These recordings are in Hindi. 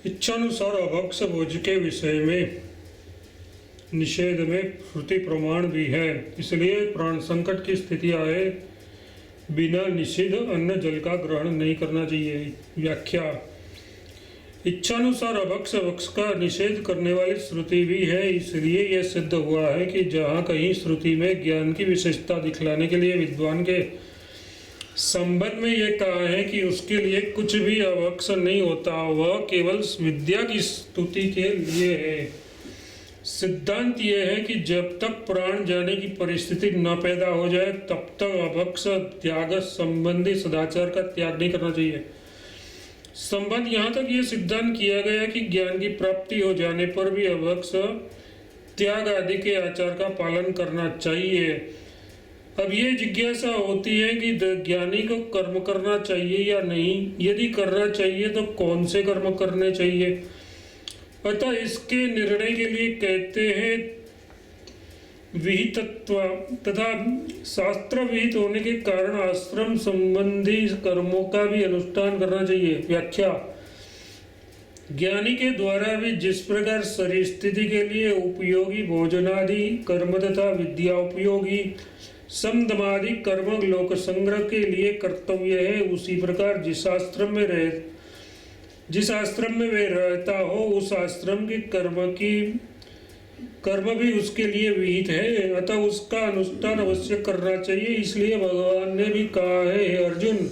इच्छानुसार अभक्ष भोज के विषय में निषेध में श्रुति प्रमाण भी है। इसलिए प्राण संकट की स्थिति आए बिना निषिद्ध अन्न जल का ग्रहण नहीं करना चाहिए। व्याख्या: इच्छानुसार अभक्ष भक्ष का निषेध करने वाली श्रुति भी है। इसलिए यह सिद्ध हुआ है कि जहाँ कहीं श्रुति में ज्ञान की विशेषता दिखलाने के लिए विद्वान के संबंध में यह कहा है कि उसके लिए कुछ भी अभक्ष नहीं होता, वह केवल विद्या की स्तुति के लिए है। सिद्धांत यह है कि जब तक प्राण जाने की परिस्थिति न पैदा हो जाए तब तक अभक्ष त्याग संबंधी सदाचार का त्याग नहीं करना चाहिए। संबंध यहाँ तक यह सिद्धांत किया गया कि ज्ञान की प्राप्ति हो जाने पर भी अभक्ष त्याग आदि के आचार का पालन करना चाहिए। अब ये जिज्ञासा होती है कि ज्ञानी को कर्म करना चाहिए या नहीं। यदि करना चाहिए तो कौन से कर्म करने चाहिए। अतः इसके निर्णय के लिए कहते हैं विहितत्व तथा शास्त्र विहित होने के कारण आश्रम संबंधी कर्मों का भी अनुष्ठान करना चाहिए। व्याख्या: ज्ञानी के द्वारा भी जिस प्रकार शरीर स्थिति के लिए उपयोगी भोजनादि कर्म तथा विद्या उपयोगी समदमादि कर्म लोक संग्रह के लिए कर्तव्य है, उसी प्रकार जिस आश्रम में वे रहता हो उस आश्रम के कर्म भी उसके लिए विहित है। अतः उसका अनुष्ठान अवश्य करना चाहिए। इसलिए भगवान ने भी कहा है, हे अर्जुन,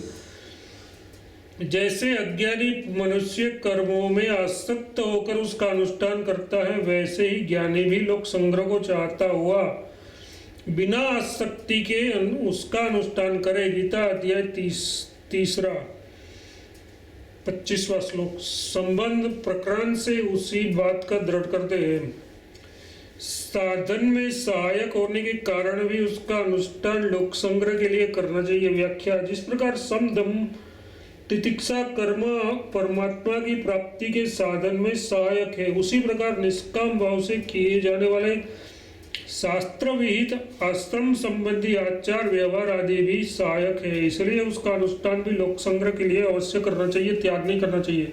जैसे अज्ञानी मनुष्य कर्मों में आसक्त होकर उसका अनुष्ठान करता है, वैसे ही ज्ञानी भी लोक संग्रह को चाहता हुआ बिना आसक्ति के उसका अनुष्ठान करे। गीता अध्याय 3 25वां श्लोक। संबंध प्रकरण से उसी बात का दृढ़ करते हैं। साधन में सहायक होने के कारण भी उसका अनुष्ठान लोक संग्रह के लिए करना चाहिए। व्याख्या: जिस प्रकार सम दम तितिक्षा कर्म परमात्मा की प्राप्ति के साधन में सहायक है, उसी प्रकार निष्काम भाव से किए जाने वाले शास्त्र विहित आश्रम संबंधी आचार व्यवहार आदि भी सहायक है। इसलिए उसका अनुष्ठान भी लोक संग्रह के लिए अवश्य करना चाहिए, त्याग नहीं करना चाहिए।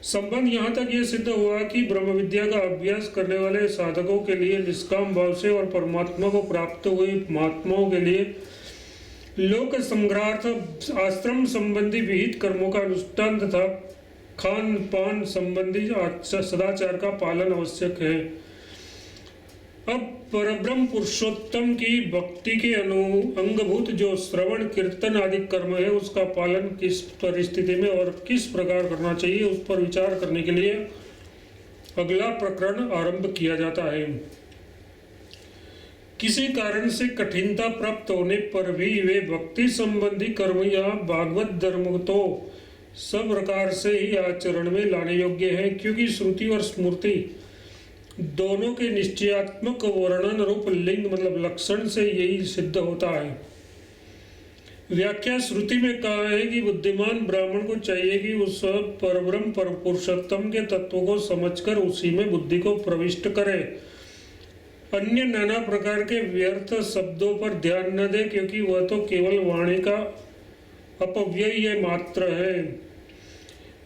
संबंध यहाँ तक यह सिद्ध हुआ कि ब्रह्म विद्या का अभ्यास करने वाले साधकों के लिए निष्काम भाव से और परमात्मा को प्राप्त हुए महात्माओं के लिए लोक संग्रहार्थ आश्रम संबंधी विहित कर्मों का अनुष्ठान तथा खान पान संबंधी सदाचार का पालन आवश्यक है। अब परब्रह्म पुरुषोत्तम की भक्ति के अंगभूत जो श्रवण कीर्तन आदि कर्म है, उसका पालन किस परिस्थिति में और किस प्रकार करना चाहिए, उस पर विचार करने के लिए अगला प्रकरण आरंभ किया जाता है। किसी कारण से कठिनता प्राप्त होने पर भी वे भक्ति संबंधी कर्म या भागवत धर्म तो सब प्रकार से ही आचरण में लाने योग्य है, क्योंकि श्रुति और स्मृति दोनों के निश्चयात्मक वर्णन रूप लिंग मतलब लक्षण से यही सिद्ध होता है। व्याख्या: श्रुति में कहा है कि बुद्धिमान ब्राह्मण को चाहिए कि उस परब्रह्म पुरुषोत्तम के तत्व को समझकर उसी में बुद्धि को प्रविष्ट करे, अन्य नाना प्रकार के व्यर्थ शब्दों पर ध्यान न दे, क्योंकि वह तो केवल वाणी का अपव्यय मात्र है।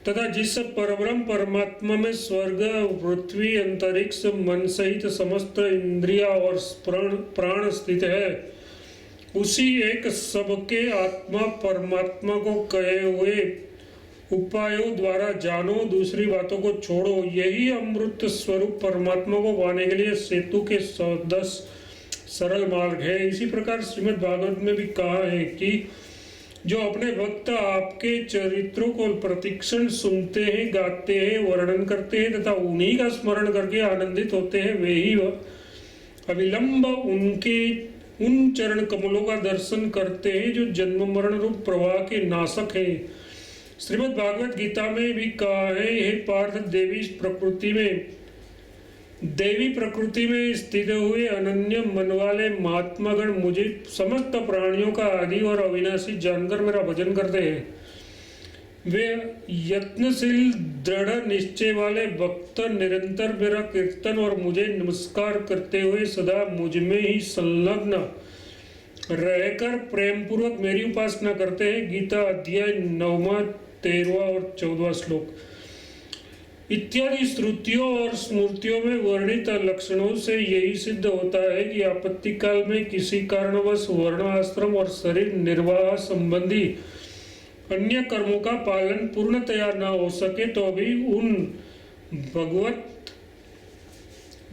तथा जिस परब्रह्म परमात्मा में स्वर्ग पृथ्वी अंतरिक्ष मन सहित समस्त इंद्रिया और प्राण स्थित है, उसी एक सबके आत्मा परमात्मा को कहे हुए उपायों द्वारा जानो, दूसरी बातों को छोड़ो। यही अमृत स्वरूप परमात्मा को पाने के लिए सेतु के 10 सरल मार्ग है। इसी प्रकार श्रीमद् भागवत में भी कहा है कि जो अपने भक्त आपके चरित्रों को प्रतिक्षण सुनते हैं, गाते हैं, वर्णन करते हैं तथा उन्हीं का स्मरण करके आनंदित होते हैं, वे ही अविलंब उनके उन चरण कमलों का दर्शन करते हैं जो जन्म मरण रूप प्रवाह के नाशक हैं। श्रीमद् भागवत गीता में भी कहा है, हे पार्थ, देवी प्रकृति में स्थित हुए अनन्य मन वाले महात्मागण मुझे समस्त प्राणियों का आदि और अविनाशी जानकर मेरा भजन करते हैं। वे यत्नशील दृढ़ निश्चय वाले भक्त निरंतर मेरा कीर्तन और मुझे नमस्कार करते हुए सदा मुझ में ही संलग्न रहकर प्रेम पूर्वक मेरी उपासना करते हैं। गीता अध्याय 9, 13 और 14 श्लोक। इत्यादि श्रुतियों और स्मृतियों में वर्णित लक्षणों से यही सिद्ध होता है कि आपत्ति काल में किसी कारणवश वर्ण, आश्रम और शरीर निर्वाह संबंधी अन्य कर्मों का पालन पूर्णतया न हो सके तो भी उन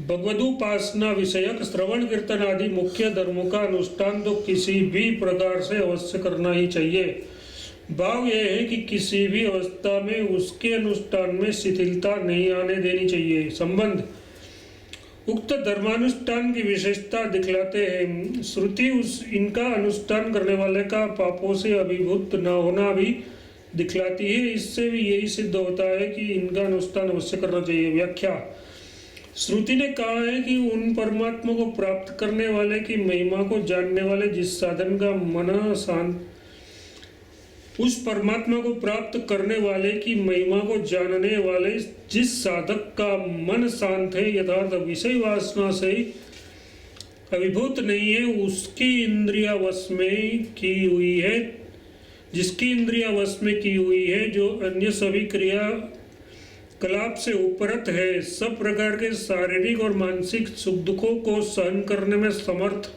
भगवदुपासना विषयक श्रवण कीर्तन आदि मुख्य धर्मों का अनुष्ठान तो किसी भी प्रकार से अवश्य करना ही चाहिए। भाव यह है कि किसी भी अवस्था में उसके अनुष्ठान में शिथिलता नहीं आने देनी चाहिए। संबंध उक्त धर्मानुष्ठान की विशेषता दिखलाते हैं। श्रुति इनका अनुष्ठान करने वाले का पापों से अभिभूत न होना भी दिखलाती है। इससे भी यही सिद्ध होता है कि इनका अनुष्ठान अवश्य करना चाहिए। व्याख्या श्रुति ने कहा है कि उन परमात्मा को प्राप्त करने वाले की महिमा को जानने वाले जिस साधन का मन शांत, उस परमात्मा को प्राप्त करने वाले की महिमा को जानने वाले जिस साधक का मन शांत है, यथार्थ विषय वासना से अभिभूत नहीं है, उसकी इंद्रिया वश में की हुई है, जिसकी इंद्रिया वश में की हुई है, जो अन्य सभी क्रिया कलाप से उपरत है, सब प्रकार के शारीरिक और मानसिक सुख दुखों को सहन करने में समर्थ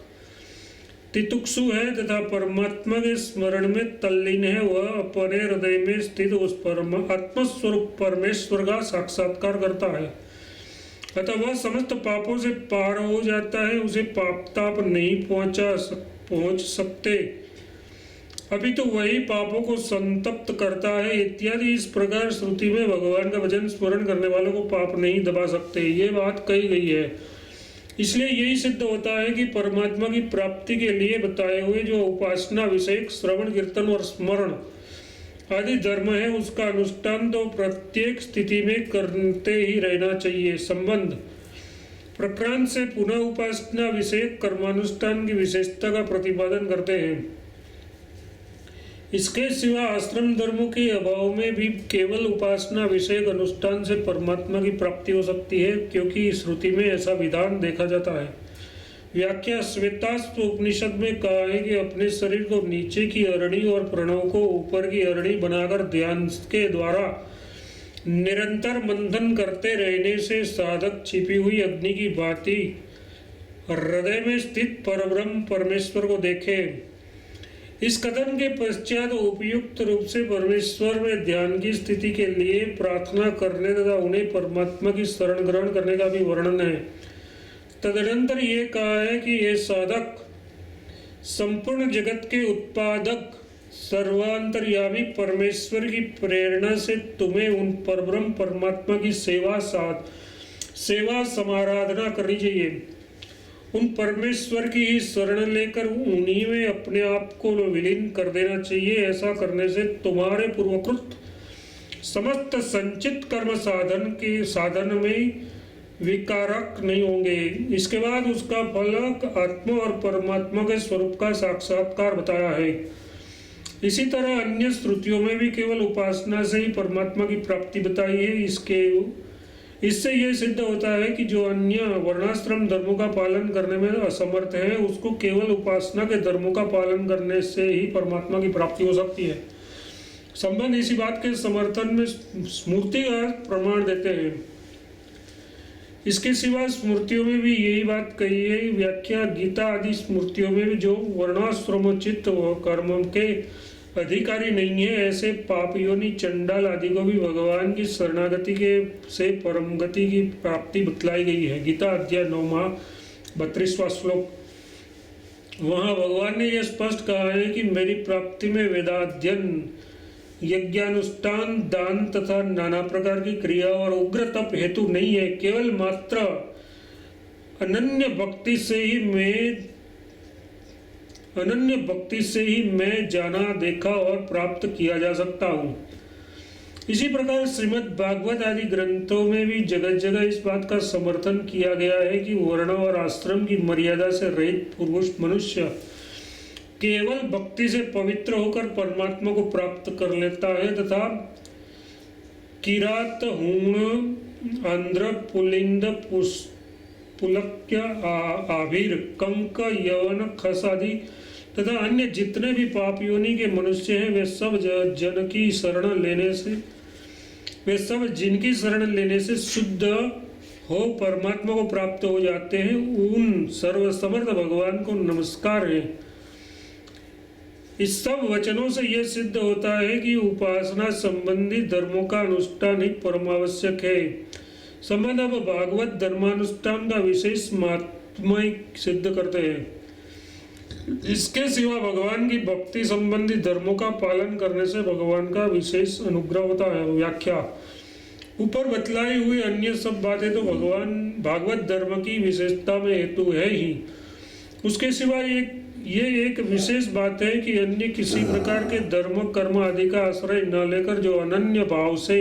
तितुक्षु है तथा परमात्मा के स्मरण में तल्लीन है, वह अपने हृदय में स्थित उस आत्मस्वरूप परमेश्वर का साक्षात्कार करता है। अतः वह समस्त पापों से पार हो जाता है। उसे पाप ताप नहीं पहुंच सकते, अभी तो वही पापों को संतप्त करता है। इत्यादि इस प्रकार श्रुति में भगवान का भजन स्मरण करने वालों को पाप नहीं दबा सकते, ये बात कही गई है। इसलिए यही सिद्ध होता है कि परमात्मा की प्राप्ति के लिए बताए हुए जो उपासना विषयक श्रवण कीर्तन और स्मरण आदि धर्म है, उसका अनुष्ठान तो प्रत्येक स्थिति में करते ही रहना चाहिए। संबंध प्रकरण से पुनः उपासना विषयक कर्मानुष्ठान की विशेषता का प्रतिपादन करते हैं। इसके सिवा आश्रम धर्मों के अभाव में भी केवल उपासना विषयक अनुष्ठान से परमात्मा की प्राप्ति हो सकती है, क्योंकि श्रुति में ऐसा विधान देखा जाता है। व्याख्या श्वेतास्त्र उपनिषद में कहा है कि अपने शरीर को नीचे की अरणी और प्रणव को ऊपर की अरणी बनाकर ध्यान के द्वारा निरंतर मंथन करते रहने से साधक छिपी हुई अग्नि की भांति हृदय में स्थित परब्रह्म परमेश्वर को देखे। इस कथन के पश्चात उपयुक्त रूप से परमेश्वर में ध्यान की स्थिति के लिए प्रार्थना करने तथा उन्हें परमात्मा की शरण ग्रहण करने का भी वर्णन है। तदनंतर ये कहा है कि ये साधक संपूर्ण जगत के उत्पादक सर्वांतर्यामी परमेश्वर की प्रेरणा से तुम्हें उन परब्रह्म परमात्मा की सेवा समाराधना करनी चाहिए। उन परमेश्वर की ही शरण लेकर उन्हीं में अपने आप को विलीन कर देना चाहिए। ऐसा करने से तुम्हारे पूर्वकृत समस्त संचित कर्म साधन में विकारक नहीं होंगे। इसके बाद उसका फल आत्मा और परमात्मा के स्वरूप का साक्षात्कार बताया है। इसी तरह अन्य श्रुतियों में भी केवल उपासना से ही परमात्मा की प्राप्ति बताई है। इससे यह सिद्ध होता है कि जो अन्य वर्णाश्रम धर्मों का पालन करने में असमर्थ है, उसको केवल उपासना के धर्मों का पालन करने से ही परमात्मा की प्राप्ति हो सकती है। संबंध इसी बात के समर्थन में स्मृति का प्रमाण देते हैं। इसके सिवा स्मृतियों में भी यही बात कही है। व्याख्या गीता आदि स्मृतियों में भी जो वर्णाश्रमोचित कर्म के अधिकारी नहीं है, ऐसे पापयोनि चंडाल आदि को भी भगवान की शरणागति से परम गति की प्राप्ति बतलाई गई है। गीता अध्याय 9 32वां श्लोक। वहाँ भगवान ने यह स्पष्ट कहा है कि मेरी प्राप्ति में वेदाध्ययन, यज्ञानुष्ठान, दान तथा नाना प्रकार की क्रिया और उग्र तप हेतु नहीं है। केवल मात्र अनन्य भक्ति से ही मैं जाना, देखा और प्राप्त किया जा सकता हूँ। इसी प्रकार श्रीमद् भागवत आदि ग्रंथों में भी जगह जगह इस बात का समर्थन किया गया है कि वर्ण और आश्रम की मर्यादा से रहित पुरुष मनुष्य केवल भक्ति से पवित्र होकर परमात्मा को प्राप्त कर लेता है तथा किरात, हूण, आंध्र, पुलिंद, पुलक्य, आभिर, कंक, यवन, खस आदि तथा अन्य जितने भी पाप योनि के मनुष्य हैं, वे सब जन की शरण लेने से वे सब जिनकी शरण लेने से शुद्ध हो परमात्मा को प्राप्त हो जाते हैं, उन सर्वसमर्थ भगवान को नमस्कार है। इस सब वचनों से यह सिद्ध होता है कि उपासना संबंधी धर्मों का अनुष्ठान ही परमावश्यक है। संबंध अब भागवत धर्मानुष्ठान का विशेष महात्म्य सिद्ध करते हैं। इसके सिवा भगवान की भक्ति संबंधी धर्मों का पालन करने से भगवान का विशेष अनुग्रह होता है। व्याख्या: ऊपर बतलाई हुई अन्य सब बातें तो भगवान भागवत धर्म की विशेषता में हेतु है ही। उसके सिवा ये एक विशेष बात है कि अन्य किसी प्रकार के धर्म कर्म आदि का आश्रय न लेकर जो अनन्य भाव से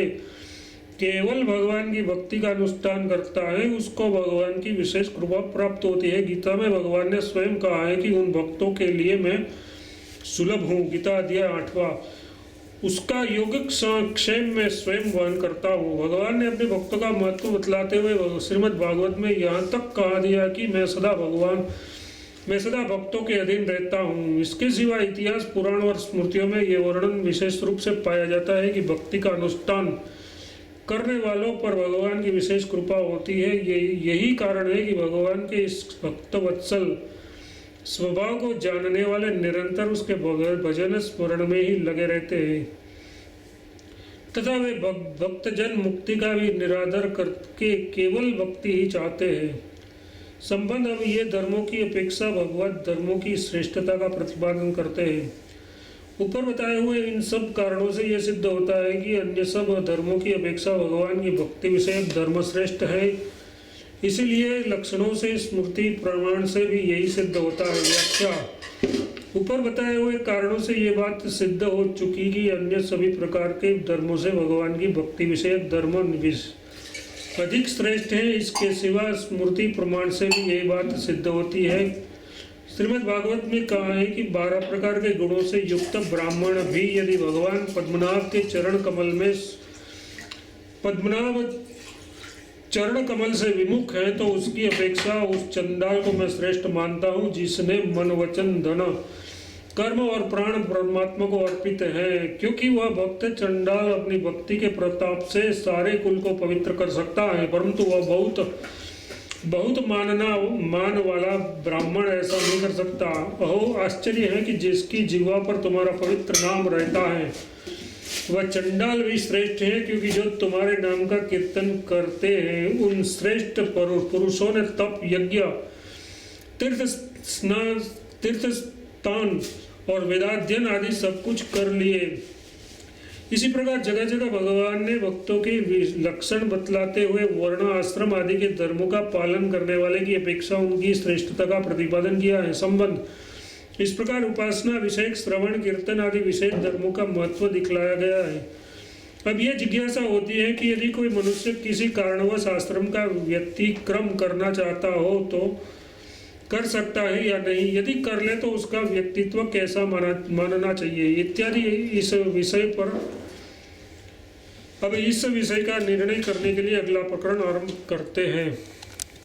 केवल भगवान की भक्ति का अनुष्ठान करता है, उसको भगवान की विशेष कृपा प्राप्त होती है। गीता में भगवान ने स्वयं कहा है कि उन भक्तों के लिए मैं सुलभ हूँ। गीता अध्याय 8वां। उसका योगिक क्षेम में स्वयं वहन करता हूँ। भगवान ने अपने भक्तों का महत्व बतलाते हुए श्रीमद् भागवत में यहाँ तक कहा दिया कि मैं सदा भक्तों के अधीन रहता हूँ। इसके सिवा इतिहास, पुराण और स्मृतियों में ये वर्णन विशेष रूप से पाया जाता है कि भक्ति का अनुष्ठान करने वालों पर भगवान की विशेष कृपा होती है। यही कारण है कि भगवान के इस भक्तवत्सल स्वभाव को जानने वाले निरंतर उसके भजन स्मरण में ही लगे रहते हैं तथा वे भक्तजन मुक्ति का भी निरादर करके केवल भक्ति ही चाहते हैं। संबंध अब ये धर्मों की अपेक्षा भगवत धर्मों की श्रेष्ठता का प्रतिपादन करते हैं। ऊपर बताए हुए इन सब कारणों से यह सिद्ध होता है कि अन्य सब धर्मों की अपेक्षा भगवान की भक्ति विषयक धर्म श्रेष्ठ है। इसीलिए लक्षणों से, स्मृति प्रमाण से भी यही सिद्ध होता है। व्याख्या: ऊपर बताए हुए कारणों से ये बात सिद्ध हो चुकी कि अन्य सभी प्रकार के धर्मों से भगवान की भक्ति विषयक धर्म अधिक श्रेष्ठ है। इसके सिवा स्मृति प्रमाण से भी यही बात सिद्ध होती है। श्रीमद् भागवत में कहा है कि 12 प्रकार के गुणों से युक्त ब्राह्मण भी यदि भगवान पद्मनाभ के चरण कमल से विमुख है तो उसकी अपेक्षा उस चंडाल को मैं श्रेष्ठ मानता हूँ जिसने मन, वचन, धन, कर्म और प्राण परमात्मा को अर्पित है। क्योंकि वह भक्त चंडाल अपनी भक्ति के प्रताप से सारे कुल को पवित्र कर सकता है, परंतु वह बहुत मान वाला ब्राह्मण ऐसा नहीं कर सकता। अहो आश्चर्य है कि जिसकी जिह्वा पर तुम्हारा पवित्र नाम रहता है वह चंडाल भी श्रेष्ठ है, क्योंकि जो तुम्हारे नाम का कीर्तन करते हैं उन श्रेष्ठ पुरुषों ने तप, यज्ञ, तीर्थ स्थान और वेदाध्ययन आदि सब कुछ कर लिए। इसी प्रकार जगह जगह भगवान ने भक्तों के लक्षण बतलाते हुए वर्ण, आश्रम आदि के धर्मों का पालन करने वाले की अपेक्षा उनकी श्रेष्ठता का प्रतिपादन किया है। संबंध: इस प्रकार उपासना विषयक, श्रवण, कीर्तन आदि विशेष धर्मों का महत्व दिखलाया गया है। अब यह जिज्ञासा होती है कि यदि कोई मनुष्य किसी कारणवश आश्रम का व्यतिक्रम करना चाहता हो तो कर सकता है या नहीं, यदि कर ले तो उसका व्यक्तित्व कैसा मानना चाहिए इत्यादि। इस विषय का निर्णय करने के लिए अगला प्रकरण आरंभ करते हैं।